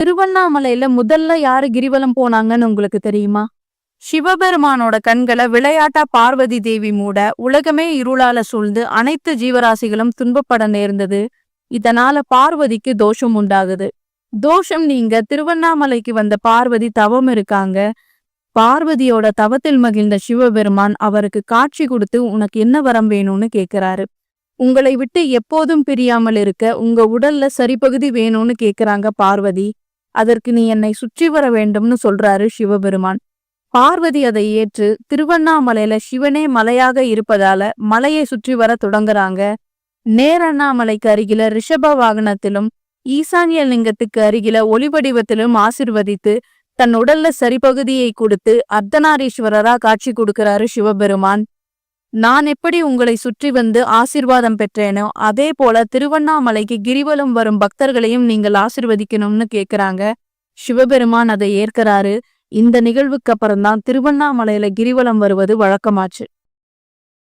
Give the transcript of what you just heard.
திருவண்ணாமலையில முதல்ல யாரு கிரிவலம் போனாங்கன்னு உங்களுக்கு தெரியுமா? சிவபெருமானோட கண்களை விளையாட்டா பார்வதி தேவி மூட உலகமே இருளால சூழ்ந்து அனைத்து ஜீவராசிகளும் துன்பப்பட நேர்ந்தது. இதனால பார்வதிக்கு தோஷம் உண்டாகுது. தோஷம் நீங்க திருவண்ணாமலைக்கு வந்த பார்வதி தவம் இருக்காங்க. பார்வதியோட தவத்தில் மகிழ்ந்த சிவபெருமான் அவருக்கு காட்சி கொடுத்து உனக்கு என்ன வரம் வேணும்னு கேக்குறாரு. உங்களை விட்டு எப்போதும் பிரியாமல் இருக்க உங்க உடல்ல சரிபகுதி வேணும்னு கேக்குறாங்க பார்வதி. அதற்கு நீ என்னை சுற்றி வர வேண்டும்னு சொல்றாரு சிவபெருமான். பார்வதி அதை ஏற்று திருவண்ணாமலையில சிவனே மலையாக இருப்பதால மலையை சுற்றி வர தொடங்குறாங்க. நேரண்ணாமலைக்கு அருகில ரிஷப வாகனத்திலும் ஈசான்ய லிங்கத்துக்கு அருகில ஒளிவடிவத்திலும் ஆசிர்வதித்து தன் உடல்ல சரிபகுதியை கொடுத்து அர்த்தநாரீஸ்வரரா காட்சி கொடுக்கிறாரு சிவபெருமான். நான் எப்படி உங்களை சுற்றி வந்து ஆசிர்வாதம் பெற்றேனோ அதே போல திருவண்ணாமலைக்கு கிரிவலம் வரும் பக்தர்களையும் நீங்கள் ஆசிர்வதிக்கணும்னு கேக்குறாங்க. சிவபெருமான் அதை ஏற்கிறாரு. இந்த நிகழ்வுக்கு அப்புறம்தான் திருவண்ணாமலையில கிரிவலம் வருவது வழக்கமாச்சு.